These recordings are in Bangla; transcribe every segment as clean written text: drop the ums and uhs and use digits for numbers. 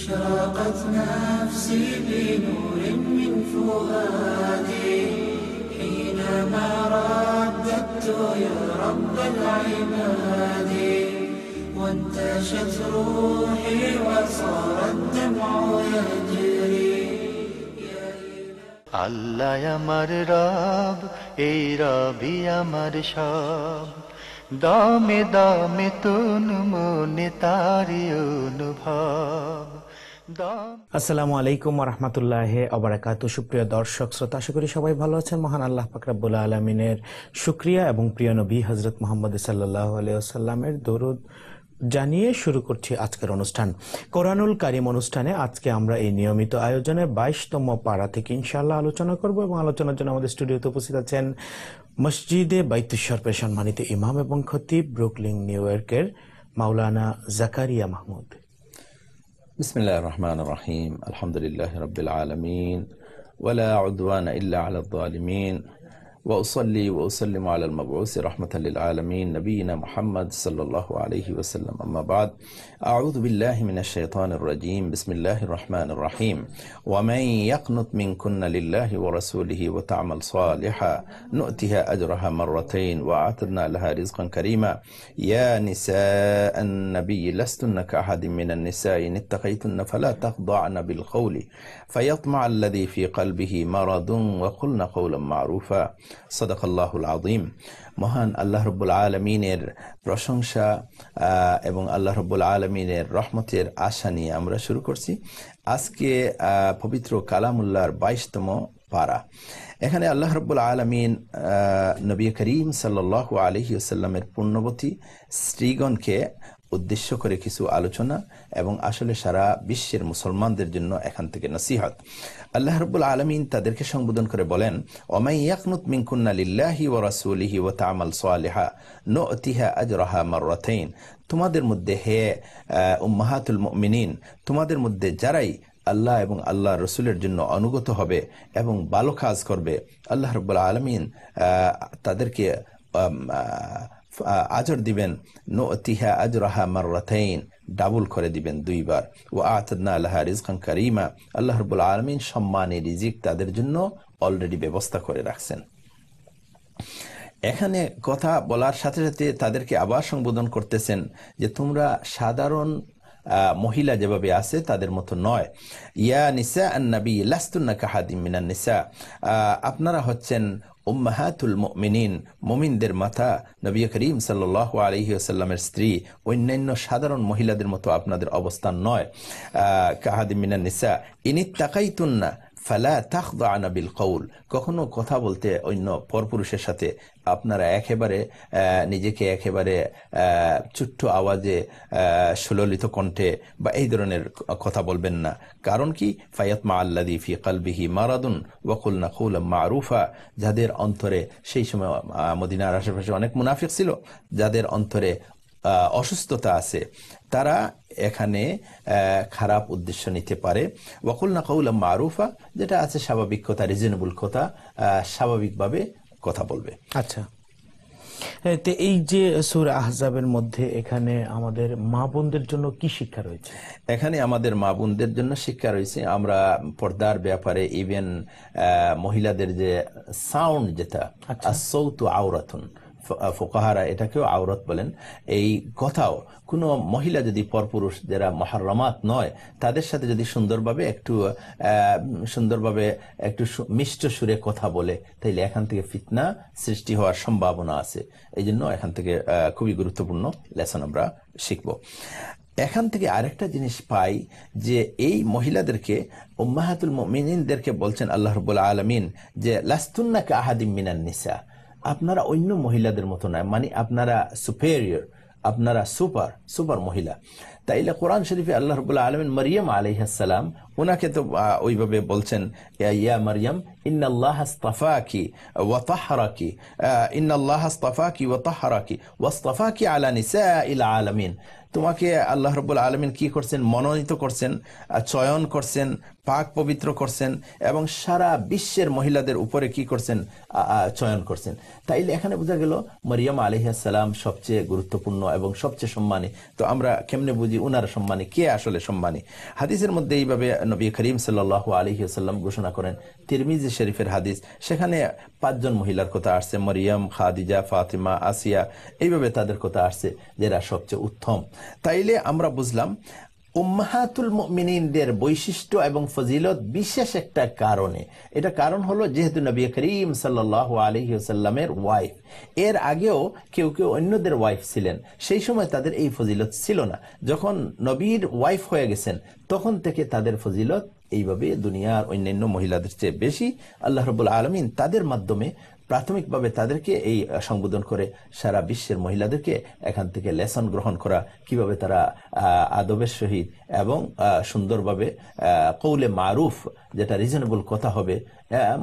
أشرقت نفسي بنور من فؤادي حينما رددت يا رب العباد وانتشت روحي وصار الدمع يجري. আল্লাহ আমার রব, এই রবি আমার সব, দামে দামে তুন মনে তারি অনুভব। আসসালামু আলাইকুম ওয়া রাহমাতুল্লাহি ওয়া বারাকাতুহু। সুপ্রিয় দর্শক শ্রোতা, আশা করি সবাই ভালো আছেন। মহান আল্লাহ পাক রব্বুল আলামিনের শুকরিয়া এবং প্রিয় নবী হযরত মুহাম্মদ সাল্লাল্লাহু আলাইহি ওয়াসাল্লামের দরুদ জানিয়ে শুরু করছি আজকের অনুষ্ঠান। কোরআনুল কারীম অনুষ্ঠানে আজকে আমরা এই নিয়মিত আয়োজনে 22তম পারা থেকে ইনশাআল্লাহ আলোচনা করব এবং আলোচনার জন্য আমাদের স্টুডিওতে উপস্থিত আছেন মসজিদে বাইতুশ শরফের সম্মানিত ইমাম এবং খতিব ব্রুকলিন নিউ ইয়র্কের মাওলানা জাকারিয়া মাহমুদ। বিসমিল্লাহির রহমানির রহিম, আলহামদুলিল্লাহি রাব্বিল আলামিন ওয়ালা উদওয়ানা ইল্লা আলাল যালিমিন ওয়া উসাল্লি ওয়া উসাল্লিমু আলাল মাবউস রাহমাতাল লিল আলামিন নবিয়িনা মুহাম্মদ সাল্লাল্লাহু আলাইহি ওয়াসাল্লাম। আম্মা বাদ, আউযু বিল্লাহি মিনাশ শাইতানির রাজীম। বিসমিল্লাহির রহমানির রহিম। ওয়া মান ইয়াকনুত মিনকুন্না লিল্লাহি ওয়া রাসূলিহি ওয়া তা'মাল সালিহা নু'তিহা আজরাহা মাররাতাyn ওয়া আ'তাদনা লাহা রিজকান কারীমা। ইয়া নিসাআন নাবিয়্যি লাস্তুন্না কাআহাদিন মিনান নিসাই ইন ইত্তাকাইতুন্না ফালা তাখদা'না বিল কওলি ফায়াতমা'a আল্লাযী ফী কলবিহি মারাদুন ওয়া কুলনা কওলান মা'রুফা। সাদাকাল্লাহুল আযীম। মহান আল্লাহ রাব্বুল আলামিনের প্রশংসা এবং আল্লাহ রাব্বুল আলামিনের রহমতের আশা নিয়ে আমরা শুরু করছি আজকে পবিত্র কালামুল্লাহর 22তম পারা। এখানে আল্লাহ রাব্বুল আলামিন নবী করিম সাল্লাল্লাহু আলাইহি ওয়াসাল্লামের পুণ্যবতী স্ত্রীগণকে উদ্দেশ্য করে কিছু আলোচনা এবং আসলে সারা বিশ্বের মুসলমানদের জন্য এখান থেকে নসিহত। আল্লাহ রাব্বুল আলামিন তাদেরকে সম্বোধন করে বলেন, ওয়ামান ইয়াকনুত মিনকুন্না লিল্লাহি ওয়া রাসূলিহি ওয়া তা'মাল সালিহা নু'তিহা আজরাহা মাররাতাyn। তোমাদের মধ্যে হে উম্মাহাতুল মুমিনিন, তোমাদের মধ্যে যারাই আল্লাহ এবং আল্লাহ রসুলের জন্য অনুগত হবে এবং ভালো কাজ করবে, আল্লাহ রাব্বুল আলামিন তাদেরকে আজর দিবেন, নু'তিহা আজরাহা মাররাতাyn, ডাবল করে দিবেন দুইবার। ওয়া আ'তাদনা লাহা রিজকান কারীমা, আল্লাহ রাব্বুল আলামিন সম্মানের রিজিক তাদের জন্য অলরেডি ব্যবস্থা করে রাখছেন। এখানে কথা বলার সাথে সাথে তাদেরকে আবার সম্বোধন করতেছেন যে তোমরা সাধারণ মহিলা যেভাবে আছে তাদের মতো নয়। ইয়া নিসা আন-নবী লাস্তুন্না কাহাদিম মিনান নিসা, আপনারা হচ্ছেন উম্মাহাতুল মুমিনিন, মুমিনদের মাতা। নবী করিম সাল্লাল্লাহু আলাইহি ওয়াসাল্লামের স্ত্রী অন্যান্য সাধারণ মহিলাদের মতো আপনাদের অবস্থান নয়। কাহাদিম মিনান নিসা ইন ইত্তাকাইতুন্না ফালা তাখদা'না বিল কওল, কখনো কথা বলতে অন্য পরপুরুষের সাথে আপনারা একেবারে নিজেকে একেবারে ছোট্ট আওয়াজে সুললিত কণ্ঠে বা এই ধরনের কথা বলবেন না। কারণ কি? ফায়াতমা আল্লাযী ফী কলবিহি মারাদুন ওয়া কুলনা কওলান মা'রুফা, যাদের অন্তরে, সেই সময় মদিনার আশেপাশে অনেক মুনাফিক ছিল, যাদের অন্তরে অসুস্থতা আছে, তারা এখানে খারাপ উদ্দেশ্য নিতে পারে। ওয়া কুলনা কওলান মা'রুফা, যেটা আছে স্বাভাবিক কথা, রিজনেবল কথা, স্বাভাবিকভাবে কথা বলবে। আচ্ছা, তো এই যে সূরা আহজাবের মধ্যে এখানে আমাদের মা বোনদের জন্য কি শিক্ষা রয়েছে? এখানে আমাদের মা বোনদের জন্য শিক্ষা রয়েছে। আমরা পর্দার ব্যাপারে, ইভেন মহিলাদের যে সাউন্ড, যেটা আস-সাউতু আওরাতুন, ফুকাহারা এটাকেও আওরাত বলেন। এই কথাও কোনো মহিলা যদি পরপুরুষ যারা মুহাররামাত নয় তাদের সাথে যদি সুন্দরভাবে একটু মিষ্ট সুরে কথা বলে, তাইলে এখান থেকে ফিতনা সৃষ্টি হওয়ার সম্ভাবনা আছে। এই জন্য এখান থেকে খুবই গুরুত্বপূর্ণ লেসন আমরা শিখব। এখান থেকে আরেকটা জিনিস পাই যে এই মহিলাদেরকে, উম্মাহাতুল মুমিনিনদেরকে বলছেন আল্লাহ রাব্বুল আলামিন যে লাস্তুন্না কাআহাদিম মিনান নিসা, আপনারা অন্য মহিলাদের মতো নয়, মানে আপনারা সুপেরিয়র, আপনারা সুপার মহিলা। তাইলে কোরআন শরীফে আল্লাহ রাব্বুল আলামিন মারিয়াম আলাইহিস সালাম, ওনাকে তো ওইভাবে বলছেন, ইয়া মারিয়াম ইন্নাল্লাহা আসতাফাকি ওয়া তাহহারাকি, ইন্নাল্লাহা আসতাফাকি ওয়া তাহহারাকি ওয়াসতাফাকি আলা নিসাইল আলামিন। তোমাকে আল্লাহ রাব্বুল আলামিন কি করছেন? মনোনীত করছেন, চয়ন করছেন, পাক পবিত্র করছেন এবং সারা বিশ্বের মহিলাদের উপরে কি করছেন, চয়ন করছেন। তাইলে এখানে বোঝা গেল মরিয়ম আলাইহিস সালাম সবচেয়ে গুরুত্বপূর্ণ এবং সবচেয়ে সম্মানী। তো আমরা কেমনে বুঝি উনার সম্মানী, কে আসলে সম্মানী? হাদিসের মধ্যে এইভাবে নবী করিম সাল্লাল্লাহু আলাইহি ওয়াসাল্লাম ঘোষণা করেন, তিরমিজি শরীফের হাদিস, সেখানে 5 জন মহিলার কথা আসছে, মরিয়ম, খাদিজা, ফাতিমা, আসিয়া, এইভাবে তাদের কথা আসছে যারা সবচেয়ে উত্তম। তাইলে আমরা বুঝলাম উম্মাহাতুল মুমিনিনদের বৈশিষ্ট্য এবং ফজিলত বিশেষ একটা কারণে। এটা কারণ হলো যেহেতু নবী করিম সাল্লাল্লাহু আলাইহি ওয়াসাল্লামের ওয়াইফ, এর আগেও কেউ কেউ অন্যদের ওয়াইফ ছিলেন, সেই সময় তাদের এই ফজিলত ছিল না। যখন নবীর ওয়াইফ হয়ে গেছেন তখন থেকে তাদের ফজিলত এইভাবে দুনিয়ার অন্যান্য মহিলাদের চেয়ে বেশি। আল্লাহ রাব্বুল আলামিন তাদের মাধ্যমে প্রাথমিকভাবে তাদেরকে এই সম্বোধন করে সারা বিশ্বের মহিলাদেরকে এখান থেকে লেসন গ্রহণ করা, কিভাবে তারা আদবের সহিত এবং সুন্দরভাবে কৌলে মারুফ, যেটা রিজনেবল কথা হবে,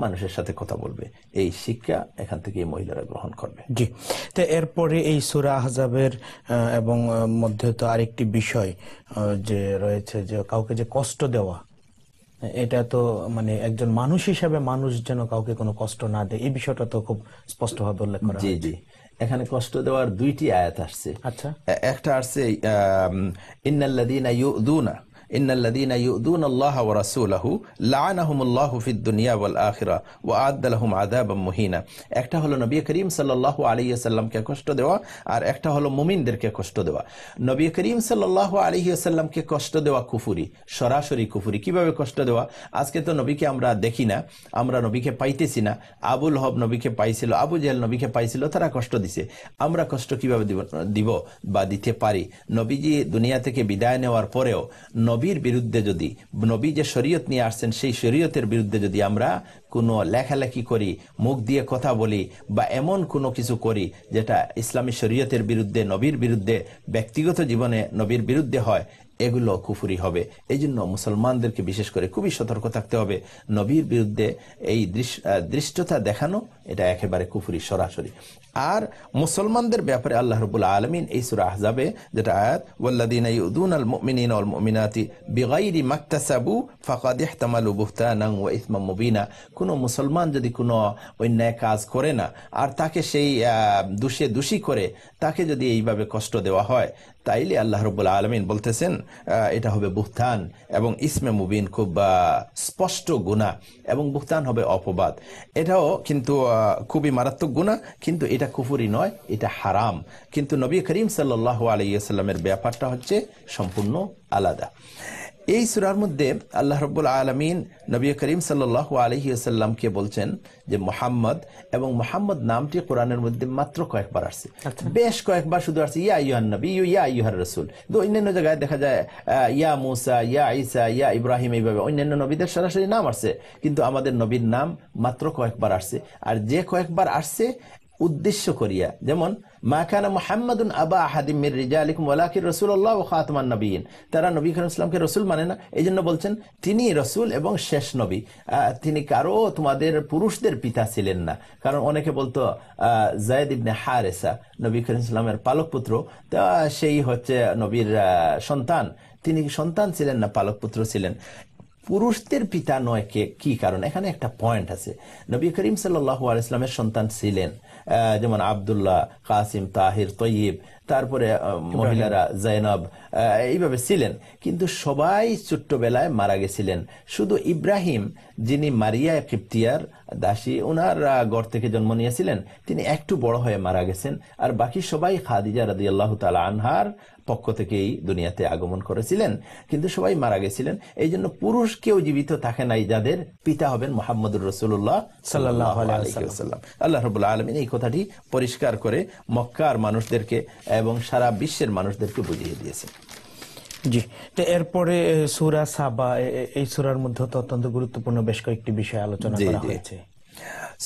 মানুষের সাথে কথা বলবে, এই শিক্ষা এখান থেকে এই মহিলারা গ্রহণ করবে। জি, তো এরপরে এই সূরা আহজাবের এবং মধ্যে তো আরেকটি বিষয় যে রয়েছে, যে কাউকে যে কষ্ট দেওয়া, এটা তো মানে একজন মানুষ হিসেবে মানুষ যেন কাউকে কোনো কষ্ট না দেয়, এই বিষয়টা তো খুব স্পষ্টভাবে উল্লেখ করা হয়েছে। জি, এখানে কষ্ট দেওয়ার 2টি আয়াত আসছে। আচ্ছা, একটা আসছে ইন্নাল্লাযীনা ইউযুনা ইন্নাল্লাযীনা ইউযুনা আল্লাহ ওয়া রাসূলাহু লাআনাহুমুল্লাহু ফিদ দুনিয়া ওয়াল আখিরাহ ওয়া আ'আদ্দা লাহুম আযাবাম মুহিনা। একটা হলো নবী করিম সাল্লাল্লাহু আলাইহি ওয়াসাল্লামকে কষ্ট দেওয়া, আর একটা হলো মুমিনদেরকে কষ্ট দেওয়া। নবী করিম সাল্লাল্লাহু আলাইহি ওয়াসাল্লামকে কষ্ট দেওয়া কুফরি, সরাসরি কুফরি। কিভাবে কষ্ট দেওয়া? আজকে তো নবীকে আমরা দেখি না, আমরা নবীকে পাইতেছি না। আবুল হব নবীকে পাইছিল, আবু জেহেল নবীকে পাইছিল, তারা কষ্ট দিছে। আমরা কষ্ট কিভাবে দিব বা দিতে পারি? নবীজি দুনিয়া থেকে বিদায় নেওয়ার পরেও নবীর বিরুদ্ধে যদি, নবী যে শরীয়ত নিয়ে আসছেন সেই শরীয়তের বিরুদ্ধে যদি আমরা কোনো লেখালেখি করি, মুখ দিয়ে কথা বলি, বা এমন কোনো কিছু করি যেটা ইসলামী শরীয়তের বিরুদ্ধে, নবীর বিরুদ্ধে, ব্যক্তিগত জীবনে নবীর বিরুদ্ধে হয়, এগুলো কুফরি হবে। এই জন্য মুসলমানদেরকে বিশেষ করে খুবই সতর্ক থাকতে হবে। নবীর বিরুদ্ধে এই দৃষ্টতা দেখানো, এটা একেবারে কুফরি সরাসরি। আর মুসলমানদের ব্যাপারে আল্লাহ রাব্বুল আলামিন এই সূরা আহজাবে যেটা আয়াত, ওয়াল্লাযীনা ইউযুনাল মুমিনিনা ওয়াল মুমিনাতি বিগাইরি মাকতাসাবু ফাকাদ ইহতামালু বুহতানান ওয়া ইসমান মুবিনা। কোন মুসলমান যদি কোনো অন্যায় কাজ করে না আর তাকে সেই দোষী করে তাকে যদি এইভাবে কষ্ট দেওয়া হয়, তাইলে আল্লাহ রাব্বুল আলামিন বলতেছেন এটা হবে বুহতান এবং ইসমে মুবিন, খুব স্পষ্ট গুনাহ, এবং বুহতান হবে অপবাদ। এটাও কিন্তু খুবই মারাত্মক গুনাহ, কিন্তু এটা কুফরি নয়, এটা হারাম। কিন্তু নবী করিম সাল্লাল্লাহু আলাইহি ওয়াসাল্লামের ব্যাপারটা হচ্ছে সম্পূর্ণ আলাদা। এই সূরার মধ্যে আল্লাহ রাব্বুল আলামিন নবী করিম সাল্লাল্লাহু আলাইহি ওয়াসাল্লামকে বলছেন যে মুহাম্মদ, এবং মুহাম্মদ নামটি কোরআনের মধ্যে মাত্র কয়েকবার আসছে, বেশ কয়েকবার শুধু আসছে ইয়া আইয়ুহান নবী, ইয়া আইয়ুহার রাসূল। তো অন্যান্য জায়গায় দেখা যায় ইয়া মুসা, ইয়া ঈসা, ইয়া ইব্রাহিম, এইভাবে অন্যান্য নবীদের সরাসরি নাম আসছে, কিন্তু আমাদের নবীর নাম মাত্র কয়েকবার আসছে। আর যে কয়েকবার আসছে উদ্দেশ্য করিয়া, যেমন মা কানা মুহাম্মাদুন আবা আহাদিম মির রিজালিকুম ওয়ালাকিন রাসূলুল্লাহ ওয়া খাতামান নবিয়্যিন। তারা নবী করিম সাল্লাল্লাহু আলাইহি ওয়াসাল্লামকে রাসূল মানে না, এইজন্য বলছেন তিনি রাসূল এবং শেষ নবী, তিনি কারো তোমাদের পুরুষদের পিতা ছিলেন না। কারণ অনেকে বলতো যায়েদ ইবনে হারেসা নবী করিম সাল্লাল্লাহু আলাইহি ওয়াসাল্লামের পালক পুত্র, তা সেই হচ্ছে নবীর সন্তান, তিনি সন্তান ছিলেন না, পালক পুত্র ছিলেন। পুরুষদের পিতা নয় কে, কি কারণ? এখানে একটা পয়েন্ট আছে। নবী করিম সাল্লাল্লাহু আলাইহি ওয়াসাল্লামের সন্তান ছিলেন যেমন আব্দুল্লাহ, কাসিম, তাহির, তয়্যিব, তারপরে মহিলারা জাইনব, এইভাবে ছিলেন, কিন্তু সবাই ছোট্টবেলায় মারা গেছিলেন। শুধু ইব্রাহিম, যিনি মারিয়া কিপ্তিয়ার দাসী, ওনার ঘর থেকে জন্ম নিয়েছিলেন, তিনি একটু বড় হয়ে মারা গেছেন। আর বাকি সবাই খাদিজা রাদিয়াল্লাহু তাআলা আনহার পক্ষ থেকেই দুনিয়াতে আগমন করেছিলেন, কিন্তু সবাই মারা গেছিলেন। এই জন্য পুরুষ কেউ জীবিত থাকে নাই যাদের পিতা হবেন মুহাম্মদুর রাসূলুল্লাহ সাল্লাল্লাহু আলাইহি ওয়াসাল্লাম। আল্লাহ রাব্বুল আলামিন এই কথাটি পরিষ্কার করে মক্কার মানুষদেরকে এবং সারা বিশ্বের মানুষদেরকে বুঝিয়ে দিয়েছেন। জি, তো এরপরে সূরা সাবা, এই সূরার মধ্যে তো অত্যন্ত গুরুত্বপূর্ণ বেশ কয়েকটি বিষয় আলোচনা করা হয়েছে।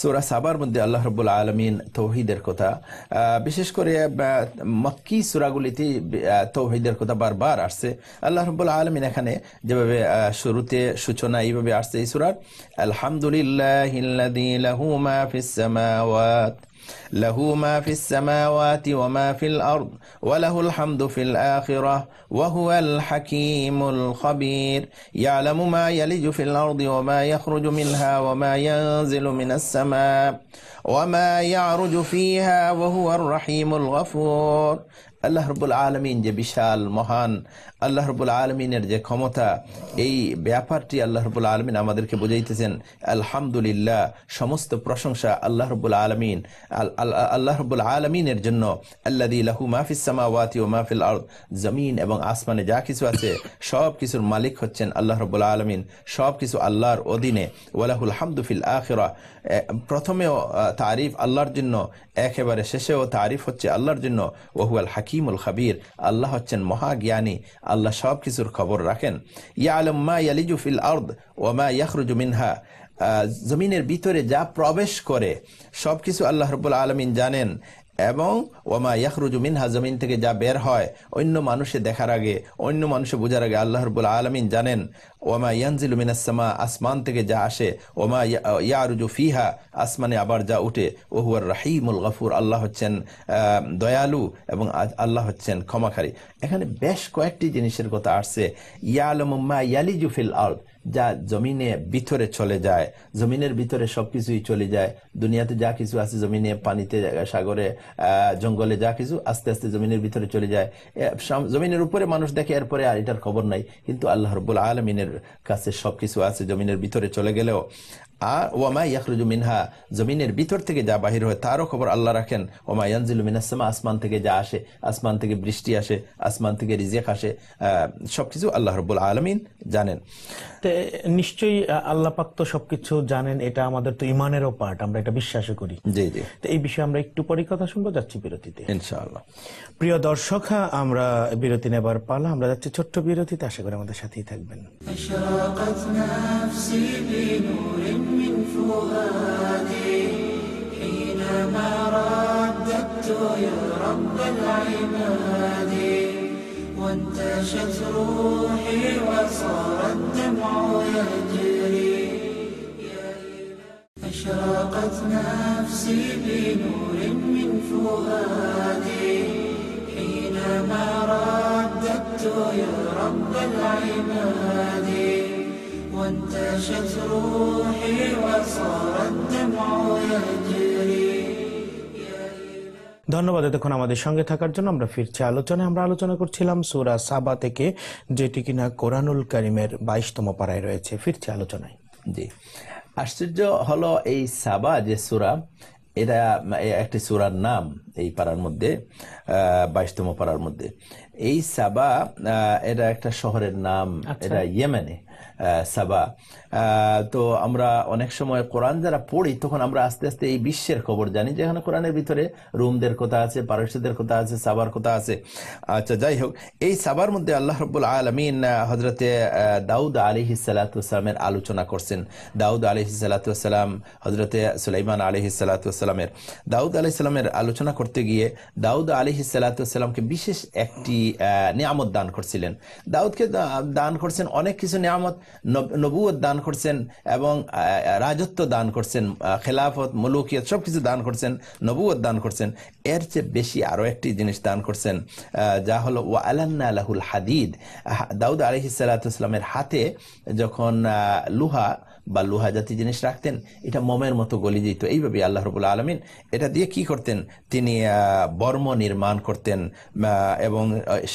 সূরা সাবার মধ্যে আল্লাহ রাব্বুল আলামিন তৌহিদের কথা, বিশেষ করে মক্কি সূরাগুলিতে তৌহিদের কথা বারবার আসছে। আল্লাহ রাব্বুল আলামিন এখানে যেভাবে শুরুতে সূচনা এইভাবে আসছে এই সূরার, আলহামদুলিল্লাহিল্লাযী লাহু মা ফিস সামাওয়াত লাহু মা ফিস সামাওয়াতি ওয়া মা ফিল আরদ ওয়া লাহুল হামদু ফিল আখিরাহ ওয়া হুয়াল হাকীমুল খাবীর ইয়ালামু মা ইয়ালিজু ফিল আরদি ওয়া মা ইয়াখরুজু মিনহা ওয়া মা ইয়ানজিলু মিনাস সামা ওয়া মা ইয়ারুজু ফিহা ওয়া হুয়ার রাহিমুল গফুর। আল্লাহ রাব্বুল আলামিন যে বিশাল মহান, আল্লাহ রাব্বুল আলামিনের যে ক্ষমতা, এই ব্যাপারটি আল্লাহ রাব্বুল আলামিন আমাদেরকে বুঝাইতেছেন। আলহামদুলিল্লাহ, সমস্ত প্রশংসা আল্লাহ রাব্বুল আলামিন, আল্লাহ রাব্বুল আলামিনের জন্য। আল্লাযী লাহু মা ফিস সামাওয়াতি ওয়া মা ফিল আরদ, জমিন এবং আসমানে যা কিছু আছে সব কিছুর মালিক হচ্ছেন আল্লাহ রাব্বুল আলামিন, সব কিছু আল্লাহর অধীনে। ওয়া লাহুল হামদু ফিল আখিরাহ, প্রথমেও তারিফ আল্লাহর জন্য, একেবারে শেষেও তারিফ হচ্ছে আল্লাহর জন্য। ওয়া হুয়াল হাকীমুল খাবীর, আল্লাহ হচ্ছেন মহাজ্ঞানী, আল্লাহ সব কিছুর খবর রাখেন। ইয়ালামু মা ইয়ালিজু ফিল আরদ ওয়া মা ইয়াখরুজু মিনহা, জমিনের ভিতরে যা প্রবেশ করে সবকিছু আল্লাহ রাব্বুল আলামিন জানেন। এবং ওয়ামা ইয়াখরুজু মিনহা, জমিন থেকে যা বের হয় অন্য মানুষে দেখার আগে, অন্য মানুষে বোঝার আগে আল্লাহ রাব্বুল আলামিন জানেন। ওয়ামা ইয়ানজিলু মিনাস সামা, আসমান থেকে যা আসে। ওয়ামা ইয়ারুজু ফিহা, আসমানে আবার যা উঠে। ওয়া হুয়ার রাহিমুল গফুর, আল্লাহ হচ্ছেন দয়ালু এবং আল্লাহ হচ্ছেন ক্ষমাকারী। এখানে বেশ কয়েকটি জিনিসের কথা আসছে। ইয়ালামু মা ইয়ালিজু ফিল আরদ, যা জমিনে ভিতরে চলে যায়, জমিনের ভিতরে সবকিছুই চলে যায়। দুনিয়াতে যা কিছু আছে, জমিনে, পানিতে, সাগরে, জঙ্গলে যা কিছু আস্তে আস্তে জমিনের ভিতরে চলে যায়। জমিনের উপরে মানুষ দেখে, এরপরে আর এটার খবর নাই, কিন্তু আল্লাহ রাব্বুল আলামিনের কাছে সবকিছু আছে জমিনের ভিতরে চলে গেলেও। আর ওয়ামা ইয়াখরুজু মিনহা, জমিনের ভিতর থেকে যা বাহির হয় তারও খবর আল্লাহ রাখেন। ওয়ামা ইয়ানজিলু মিনাস সামা, আসমান থেকে যা আসে, আসমান থেকে বৃষ্টি আসে, আসমান থেকে রিজিক আসে, সবকিছু আল্লাহ রাব্বুল আলামিন জানেন। নিশ্চয়ই আল্লাহ পাক তো সবকিছু জানেন, এটা আমাদের তো ইমানেরও পার্ট, আমরা এটা বিশ্বাসও করি। জি জি, তো এই বিষয়ে আমরা একটু পরে কথা শুনবো, যাচ্ছি বিরতিতে ইনশাআল্লাহ। প্রিয় দর্শক, আমরা বিরতি নেবার পালা, আমরা যাচ্ছি ছোট্ট বিরতিতে, আশা করি আমাদের সাথেই থাকবেন। أشرقت نفسي بنور من فؤادي حينما رددت يا رب العباد وانتشت روحي وصار الدمع يجري. أشرقت نفسي بنور من فؤادي حينما رددت يا رب العباد وانتشت روحي وصار الدمع يجري. ধন্যবাদ এতক্ষণ আমাদের সঙ্গে থাকার জন্য। আমরা ফিরছি আলোচনায়। আমরা আলোচনা করছিলাম সূরা সাবা থেকে, যেটি কিনা কোরআনুল কারীমের 22তম পারায় রয়েছে। ফিরছি আলোচনায়। জি, আশ্চর্য হলো এই সাবা যে সূরা, এটা একটি সূরার নাম এই পারার মধ্যে, 22তম পারার মধ্যে। এই সাবা এটা একটা শহরের নাম, এটা ইয়েমেনে সাবা। তো আমরা অনেক সময় কোরআন যারা পড়ি, তখন আমরা আস্তে আস্তে এই বিশ্বের খবর জানি, যেখানে কোরআনের ভিতরে রোমদের কথা আছে, পারস্যদের কথা আছে, সাবার কথা আছে। আচ্ছা, যাই হোক, এই সাবার মধ্যে আল্লাহ রাব্বুল আলামিন হযরতে দাউদ আলাইহিস সালাতু ওয়াস সালামের আলোচনা করছেন। দাউদ আলাইহিস সালাতু ওয়াস সালাম হযরতে সুলাইমান আলাইহিস সালাতু ওয়াস সালামের, দাউদ আলাইহিস সালামের আলোচনা করতে গিয়ে দাউদ আলাইহিস সালাতু ওয়াস সালামকে বিশেষ একটি নিয়ামত দান করছিলেন। দাউদকে দান করছেন অনেক কিছু নিয়ামত, নবুয়ত দান করছেন এবং রাজত্ব দান করছেন, খেলাফত, মুলুকিয়ত সবকিছু দান করছেন, নবুয়ত দান করছেন। এর চেয়ে বেশি আরো একটি জিনিস দান করছেন, যা হলো ওয়া আলান্না লাহুল হাদিদ। দাউদ আলাইহিস সালাতু ওয়াস সালামের হাতে যখন লোহা বা লোহা জাতীয় জিনিস রাখতেন, এটা মোমের মতো গলে যেত। এইভাবে আল্লাহ রাব্বুল আলামিন এটা দিয়ে কি করতেন, তিনি বর্ম নির্মাণ করতেন এবং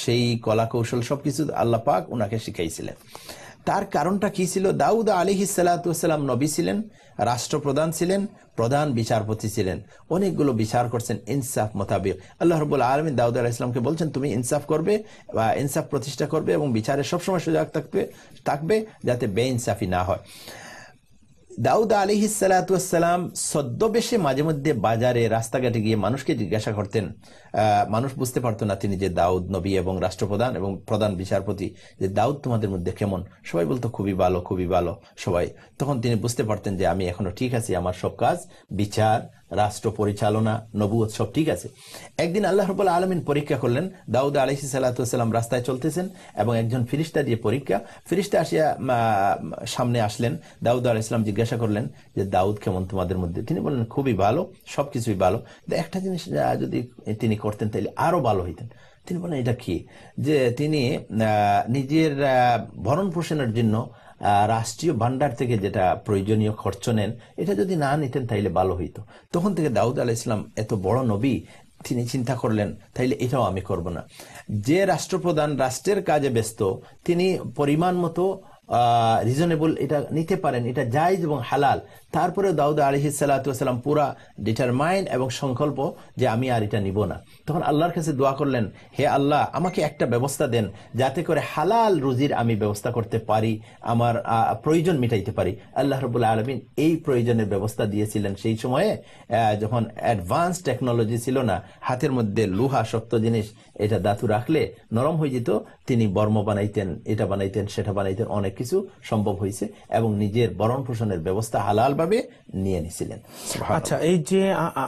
সেই কলা কৌশল সবকিছু আল্লাহ পাক উনাকে শিখাইছিলেন। তার কারণটা কি ছিল? দাউদ আলাইহিস সালাতু ওয়াস সালাম নবী ছিলেন, রাষ্ট্রপ্রধান ছিলেন, প্রধান বিচারপতি ছিলেন, অনেকগুলো বিচার করছেন ইনসাফ মোতাবেক। আল্লাহ রাব্বুল আলামিন দাউদ আলাইহিস সালামকে বলছেন, তুমি ইনসাফ করবে বা ইনসাফ প্রতিষ্ঠা করবে এবং বিচারে সবসময় সজাগ থাকবে যাতে বেইনসাফি না হয়। দাউদ আলাইহিস সালাতু ওয়াস সালাম ছদ্মবেশে মাঝে মধ্যে বাজারে, রাস্তাঘাটে গিয়ে মানুষকে জিজ্ঞাসা করতেন। মানুষ বুঝতে পারতো না তিনি যে দাউদ নবী এবং রাষ্ট্রপ্রধান এবং প্রধান বিচারপতি, যে দাউদ তোমাদের মধ্যে কেমন? সবাই বলতো খুবই ভালো, খুবই ভালো সবাই। তখন তিনি বুঝতে পারতেন যে আমি এখনো ঠিক আছি, আমার সব কাজ বিচার রাষ্ট্র পরিচালনা, নবুয়ত সব ঠিক আছে। একদিন আল্লাহ রাব্বুল আলামিন পরীক্ষা করলেন। দাউদ আলাইহিস সালাতু ওয়াস সালাম রাস্তায় চলতেছেন এবং একজন ফেরেশতা দিয়ে পরীক্ষা। ফেরেশতা আসিয়া সামনে আসলেন। দাউদ আলাইহিস সালাম জিজ্ঞাসা করলেন যে দাউদ কেমন তোমাদের মধ্যে? তিনি বললেন খুবই ভালো, সবকিছুই ভালো, একটা জিনিস যদি তিনি করতেন তাহলে আরো ভালো হইতেন। তিনি বলেন এটা কি? যে তিনি নিজের ভরণ পোষণের জন্য রাষ্ট্রীয় ভান্ডার থেকে যেটা প্রয়োজনীয় খরচ নেন, এটা যদি না নিতেন তাইলে ভালো হইতো। তখন থেকে দাউদ আলাইহিস সালাম এত বড় নবী, তিনি চিন্তা করলেন তাইলে এটাও আমি করব না। যে রাষ্ট্রপ্রধান রাষ্ট্রের কাজে ব্যস্ত, তিনি পরিমাণ মতো রিজনেবল এটা নিতে পারেন, এটা জায়েজ এবং হালাল, তারপরে দাউদ আলাইহিস সালাতু ওয়াস সালাম পুরা ডিটারমাইন এবং সংকল্প যে আমি আর এটা নিব না। তখন আল্লাহর কাছে দোয়া করলেন, হে আল্লাহ, আমাকে একটা ব্যবস্থা দেন যাতে করে হালাল রুজির আমি ব্যবস্থা করতে পারি, আমার প্রয়োজন মিটাইতে পারি। আল্লাহ রাব্বুল আলামিন এই প্রয়োজনের ব্যবস্থা দিয়েছিলেন সেই সময়ে, যখন অ্যাডভান্স টেকনোলজি ছিল না, হাতের মধ্যে লোহা শক্ত জিনিস, এটা ধাতু রাখলে নরম হয়ে যেত, তিনি বর্ম বানাইতেন, এটা বানাইতেন, সেটা বানাইতেন, অনেক কিছু সম্ভব হয়েছে এবং নিজের ভরণ পোষণের ব্যবস্থা হালাল ভাবে নিয়ে নিছিলেন। আচ্ছা, এই যে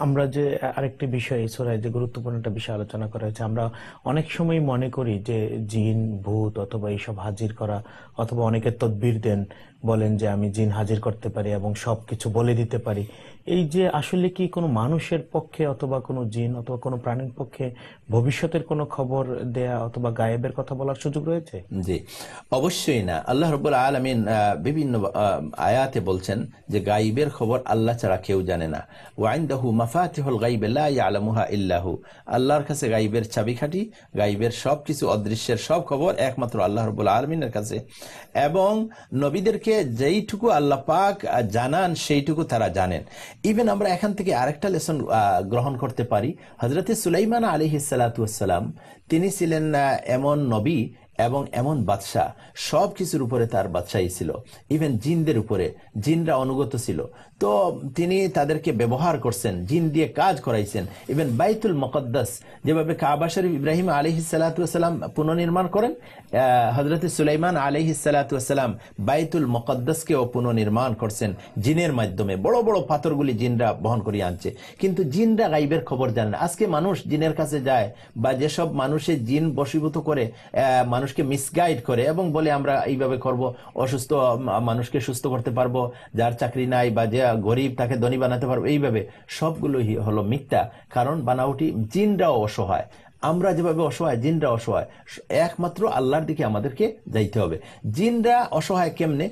আমরা যে আরেকটি বিষয় এই সূরায় যে গুরুত্বপূর্ণ একটা বিষয় আলোচনা করা হয়েছে, আমরা অনেক সময় মনে করি যে জিন, ভূত অথবা এইসব হাজির করা, অথবা অনেকে তদবির দেন, বলেন যে আমি জিন হাজির করতে পারি এবং সবকিছু বলে দিতে পারি। এই যে আসলে কি কোনো মানুষের পক্ষে অথবা কোনো জিন অথবা কোনো প্রাণীর পক্ষে ভবিষ্যতের কোনো খবর দেয়া অথবা গায়েবের কথা বলার সুযোগ রয়েছে? জি, অবশ্যই না। আল্লাহ রাব্বুল আলামিন বিভিন্ন আয়াতে বলছেন যে গায়েবের খবর আল্লাহ ছাড়া কেউ জানে না। ওয়া ইনদাহু মাফাতিহুল গায়ব লা ইয়ালামুহা ইল্লা হু। আল্লাহর কাছে গায়েবের চাবিকাঠি, গায়েবের সবকিছু, অদৃশ্যের সব খবর একমাত্র আল্লাহ রাব্বুল আলামিনের কাছে। এবং নবীদেরকে যেইটুকু আল্লাহ পাক জানান সেইটুকু তারা জানেন। ইভেন আমরা এখান থেকে আরেকটা লেসন গ্রহণ করতে পারি। হযরতে সুলাইমান আলাইহিস সালাতু ওয়াস সালাম, তিনি ছিলেন এমন নবী এবং এমন বাদশাহ, সব কিছুর উপরে তার বাদশাহী ছিল, ইভেন জিনদের উপরে, জিনরা অনুগত ছিল। তো তিনি তাদেরকে ব্যবহার করছেন, জিন দিয়ে কাজ করাইছেন। ইভেন বাইতুল মুকদ্দাস, যেভাবে কাবা শরীফ ইব্রাহিম আলাইহিস সালাতু ওয়াস সালাম পুনর্নির্মাণ করেন, হযরতে সুলাইমান আলাইহিস সালাতু ওয়াস সালাম বাইতুল মুকদ্দাসকেও পুনর্নির্মাণ করছেন জিনের মাধ্যমে। বড় বড় পাথরগুলি জিনরা বহন করিয়ে আনছে, কিন্তু জিনরা গায়েবের খবর জানে না। আজকে মানুষ জিনের কাছে যায়, বা যেসব মানুষের জিন বশীভূত করে মানুষকে মিসগাইড করে এবং বলে আমরা এইভাবে করব, অসুস্থ মানুষকে সুস্থ করতে পারবো, যার চাকরি নাই বা যে গরিব তাকে ধনী বানাতে পারবো, এইভাবে সবগুলোই হলো মিথ্যা। কারণ বানাউটি, জিনরাও অসহায়, আমরা যেভাবে অসহায়, জিনরা অসহায়। একমাত্র আল্লাহর দিকে আমাদেরকে যাইতে হবে। জিনরা অসহায় কেমনে?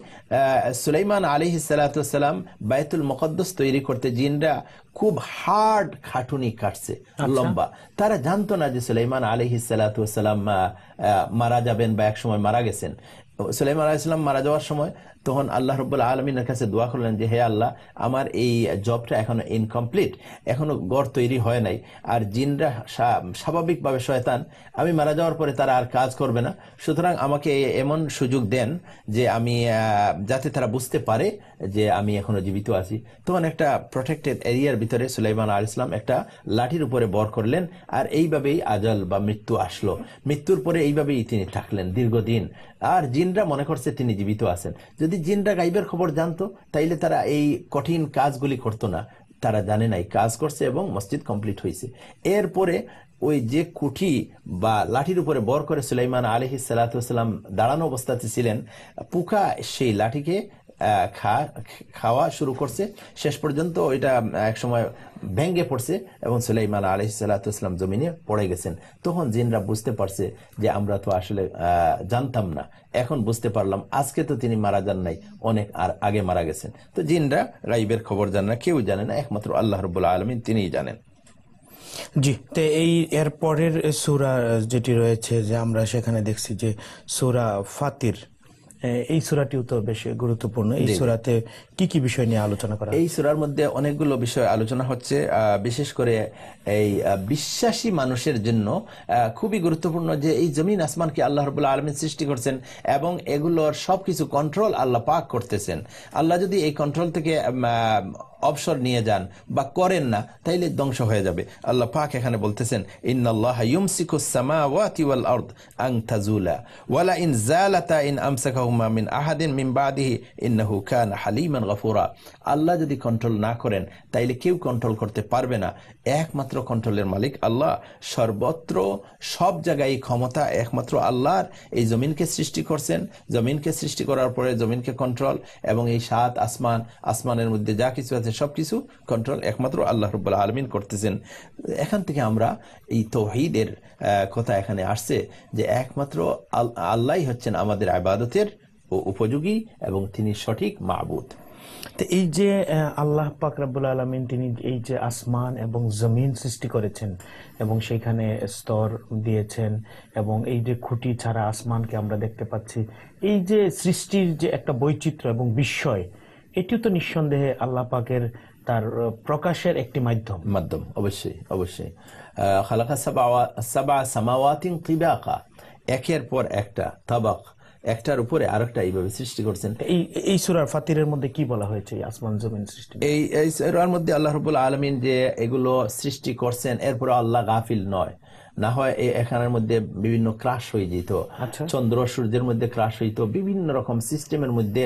সুলাইমান আলাইহিস সালাতু ওয়াস সালাম বাইতুল মুকদ্দাস তৈরি করতে জিনরা খুব হার্ড খাটুনি কাটছে, লম্বা। তারা জানতো না যে সুলাইমান আলাইহিস সালাতু ওয়াস সালাম মারা যাবেন বা এক সময় মারা গেছেন। সুলাইমান আলাইহিস সালাম মারা যাওয়ার সময় তখন আল্লাহ রাব্বুল আলামিনের কাছে দোয়া করলেন যে হে আল্লাহ, আমার এই জবটা এখনো ইনকমপ্লিট, এখনো গড় তৈরি হয় নাই, আর জিনরা স্বাভাবিকভাবে শয়তান, আমি মারা যাওয়ার পরে তারা আর কাজ করবে না, সুতরাং আমাকে এমন সুযোগ দেন যে আমি যাতে তারা বুঝতে পারে যে আমি এখনো জীবিত আছি। তখন একটা প্রোটেক্টেড এরিয়ার ভিতরে সুলাইমান আলাইহিস সালাম একটা লাঠির উপরে বর করলেন, আর এইভাবেই আজল বা মৃত্যু আসলো। মৃত্যুর পরে এইভাবেই তিনি থাকলেন দীর্ঘদিন, আর জিনরা মনে করছে তিনি জীবিত আছেন। যদি জিনরা গায়েবের খবর জানতো তাইলে তারা এই কঠিন কাজগুলি করতো না। তারা জানে নাই, কাজ করছে এবং মসজিদ কমপ্লিট হয়েছে। এরপরে ওই যে কুঠি বা লাঠির উপরে বর করে সুলাইমান আলাইহিস সালাতু ওয়াস সালাম দাঁড়ানো অবস্থাতে ছিলেন, পোকা সেই লাঠিকে খাওয়া শুরু করছে। শেষ পর্যন্ত ওইটা এক সময় ভেঙ্গে পড়ছে এবং সুলাইমান আলাইহিস সালাতু ওয়াস সালাম জমিনে পড়ে গেছেন। তখন জিনরা বুঝতে পারছে যে আমরা তো আসলে জানতাম না, এখন বুঝতে পারলাম, আজকে তো তিনি মারা যান নাই, অনেক আর আগে মারা গেছেন। তো জিনরা গায়েবের খবর জানে না, কেউ জানে না, একমাত্র আল্লাহ রাব্বুল আলামিন তিনিই জানেন। জি, তো এই এর পরের সূরা যেটি রয়েছে, যে আমরা সেখানে দেখছি যে সূরা ফাতির, এই সূরাটিও তো বেশ গুরুত্বপূর্ণ। এই সূরাতে কি কি বিষয় নিয়ে আলোচনা করা? এই সূরার মধ্যে অনেকগুলো বিষয় আলোচনা হচ্ছে, বিশেষ করে এই বিশ্বাসী মানুষের জন্য খুবই গুরুত্বপূর্ণ যে এই জমিন আসমানকে আল্লাহ রাব্বুল আলামিন সৃষ্টি করছেন এবং এগুলোর সবকিছু কন্ট্রোল আল্লাহ পাক করতেছেন। আল্লাহ যদি এই কন্ট্রোল থেকে অবসর নিয়ে যান বা করেন না, তাইলে ধ্বংস হয়ে যাবে। আল্লাহ পাক এখানে বলতেছেন, ইন্নাল্লাহা ইউমসিকুস সামাওয়াতি ওয়াল আরদ আন তাজুলা ওয়ালা ইন জালাতা ইন আমসাকাহুমা মা মিন আহাদিন মিন বাদিহি ইন্নাহু কানা হালিমান গফুরা। আল্লাহ যদি কন্ট্রোল না করেন তাইলে কেউ কন্ট্রোল করতে পারবে না। একমাত্র কন্ট্রোলের মালিক আল্লাহ, সর্বত্র সব জায়গায় ক্ষমতা একমাত্র আল্লাহর। এই জমিনকে সৃষ্টি করছেন, জমিনকে সৃষ্টি করার পরে জমিনকে কন্ট্রোল, এবং এই 7 আসমান, আসমানের মধ্যে যা কিছু আছে সবকিছু কন্ট্রোল একমাত্র আল্লাহ রাব্বুল আলামিন করতেছেন। এখান থেকে আমরা এই তাওহীদের কথা এখানে আসছে যে একমাত্র আল্লাহই হচ্ছেন আমাদের ইবাদতের উপযোগী এবং তিনি সঠিক মাবুদ। তো এই যে আল্লাহ পাক রব্বুল আলামিন তিনি এই যে আসমান এবং জমিন সৃষ্টি করেছেন এবং সেইখানে স্তর দিয়েছেন, এবং এই যে খুঁটি ছাড়া আসমানকে আমরা দেখতে পাচ্ছি, এই যে সৃষ্টির যে একটা বৈচিত্র্য এবং বিস্ময়, এটিও তো নিঃসন্দেহে আল্লাহ পাকের তার প্রকাশের একটি মাধ্যম। অবশ্যই অবশ্যই। খালাকা সাবা সামাওয়াতিন তিবাকা, একের পর একটা, তাবাক, একটার উপরে আরেকটা এইভাবে সৃষ্টি করছেন। এই সূরা ফাতিরের মধ্যে কি বলা হয়েছে আসমান জমিন সৃষ্টি? এই সূরার মধ্যে আল্লাহ রাব্বুল আলামিন যে এগুলো সৃষ্টি করছেন, এরপরে আল্লাহ গাফিল নয়। না হয় এখানের মধ্যে বিভিন্ন ক্রাশ হয়ে যেত, চন্দ্র সূর্যের মধ্যে ক্রাশ হইতো, বিভিন্ন রকম সিস্টেমের মধ্যে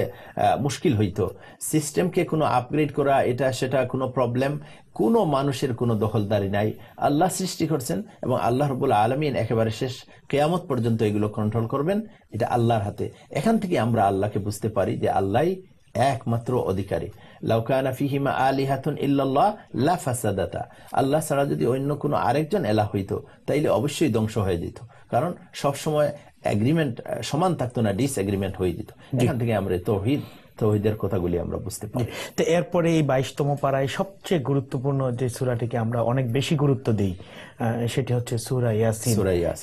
মুশকিল হইতো। সিস্টেমকে কোনো আপগ্রেড করা এটা সেটা কোনো প্রবলেম, কোনো মানুষের কোনো দখলদারি নাই। আল্লাহ সৃষ্টি করছেন এবং আল্লাহ রাব্বুল আলামিন একেবারে শেষ কিয়ামত পর্যন্ত এগুলো কন্ট্রোল করবেন, এটা আল্লাহর হাতে। এখান থেকে আমরা আল্লাহকে বুঝতে পারি যে আল্লাহই একমাত্র অধিকারী। লাউ কানা ফিহিমা আলিহাতুন ইল্লাল্লাহ লা ফাসাদাতা, আল্লাহ ছাড়া যদি অন্য কোনো আরেকজন এলাহ হইতো তাইলে অবশ্যই ধ্বংস হয়ে যেত, কারণ সবসময় এগ্রিমেন্ট সমান থাকতো না, ডিসএগ্রিমেন্ট হয়ে যেত। এখান থেকে আমরা তাওহীদের কথাগুলি আমরা বুঝতে পারি। তো এরপরে এই 22তম পারায় সবচেয়ে গুরুত্বপূর্ণ যে সূরাটিকে আমরা অনেক বেশি গুরুত্ব দিই সেটি হচ্ছে সূরা ইয়াসিন।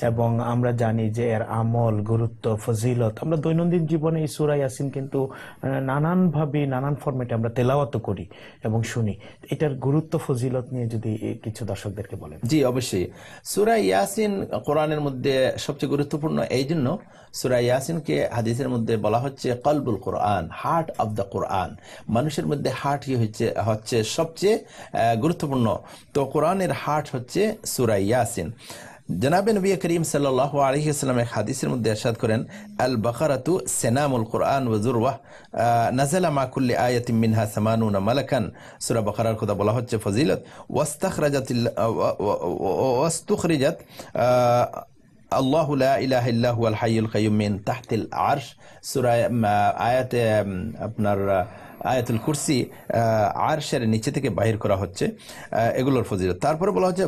এবং আমরা জানি যে এর আমল, গুরুত্ব, ফজিলত, আমরা দৈনন্দিন জীবনে এই সূরা ইয়াসিন কিন্তু নানানভাবে নানান ফরম্যাটে আমরা তেলাওয়াত করি এবং শুনি। এটার গুরুত্ব ফজিলত নিয়ে যদি কিছু দর্শকদেরকে বলেন। জি অবশ্যই। সূরা ইয়াসিন কোরআনের মধ্যে সবচেয়ে গুরুত্বপূর্ণ, এই জন্য সূরা ইয়াসিনকে হাদিসের মধ্যে বলা হচ্ছে কলবুল কোরআন, হার্ট অফ দ্য কোরআন। মানুষের মধ্যে হার্ট হচ্ছে সবচেয়ে গুরুত্বপূর্ণ। তো কোরআনের হার্ট হচ্ছে সূরা ইয়াসিন। জনাবে নবী করিম সাল্লাল্লাহু আলাইহি ওয়াসাল্লাম এক হাদিসের মধ্যে ইরশাদ করেন, আল বাকারাতু সিনামুল কোরআন ওয়া যুরওয়াহ, নাযালা মা কুল্লি আয়াতিন মিনহা 80 মালাকান। সূরা বাকারার কথা বলা হচ্ছে ফজিলত। ওয়াস্তুখরিজাত আল্লাহু লা ইলাহা ইল্লা হুয়াল হাইয়ুল কাইয়্যুম মিন তাহতিল আরশ। সূরা আয়াতে আপনার আয়াতুল কুরসি আরশের নিচে থেকে বাহির করা হচ্ছে, এগুলোর ফজিলত। তারপরে বলা হচ্ছে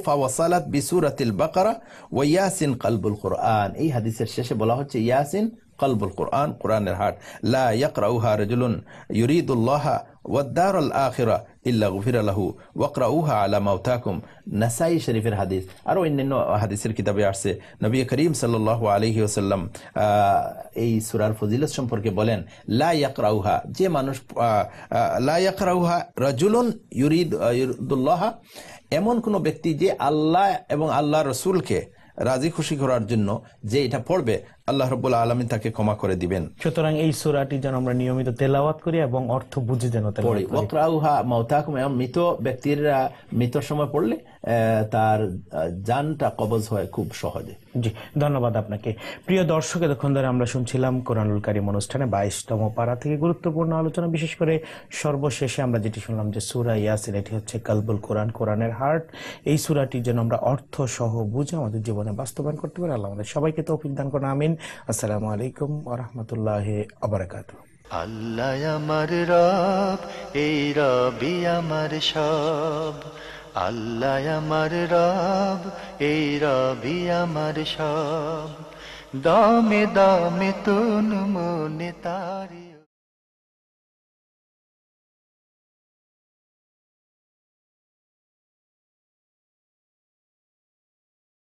ফাওয়াসালাত বিসূরাতিল বাকারা ওয়া ইয়াসিন কলবুল কোরআন। এই হাদিসের শেষে বলা হচ্ছে ইয়াসিন কলবুল কোরআন, কোরআনের হার্ট। লা ইয়াকরাউহা রাজুলুন ইউরিদুল্লাহা ওয়াদ দারুল আখিরা ইল্লা গুফিরা লাহু ওয়াকরাউহা আলা মাউতাকুম। নাসাই শরীফের হাদিস, আরো অন্যান্য হাদিসের কিতাবে আসছে। নবী করিম সাল্লাল্লাহু আলাইহি ওয়াসাল্লাম এই সূরার ফজিলত সম্পর্কে বলেন, লা ইয়াকরাউহা, যে মানুষ লা ইয়াকরাউহা রাজুলুন ইউরিদুল্লাহা, এমন কোন ব্যক্তি যে আল্লাহ এবং আল্লাহর রাসূলকে রাজি খুশি করার জন্য যে এটা পড়বে, আল্লাহ রাব্বুল আলামিন তাকে ক্ষমা করে দিবেন। সুতরাং এই সূরাটি যেন আমরা নিয়মিত তেলাওয়াত করি এবং অর্থ বুঝে যেন পড়ি। ওয়াকরাউহা মাউতাকুম, মৃত ব্যক্তির মৃত্যুর সময় পড়লে তার জানটা কবজ হয় খুব সহজে। জি, ধন্যবাদ আপনাকে। প্রিয় দর্শক, এতক্ষণ ধরে আমরা শুনছিলাম কোরআনুল কারীম অনুষ্ঠানে 22তম পারা থেকে গুরুত্বপূর্ণ আলোচনা। বিশেষ করে সর্বশেষে আমরা যেটি শুনলাম যে সূরা ইয়াসিন, এটি হচ্ছে কলবুল কোরআন, কোরআনের হার্ট। এই সূরাটি যেন আমরা অর্থ সহ বুঝে আমাদের জীবনে বাস্তবায়ন করতে পারি। আল্লাহ আমাদের সবাইকে তৌফিক দান করুন, আমিন। আসসালামু আলাইকুম ওয়া রাহমাতুল্লাহি ওয়া বারাকাতুহু। আল্লাহ আমার রব, এই রবি আমার সব। আল্লাহ আমার রব, এই রবি আমার সব। দামে দামে তুন মনে তারি।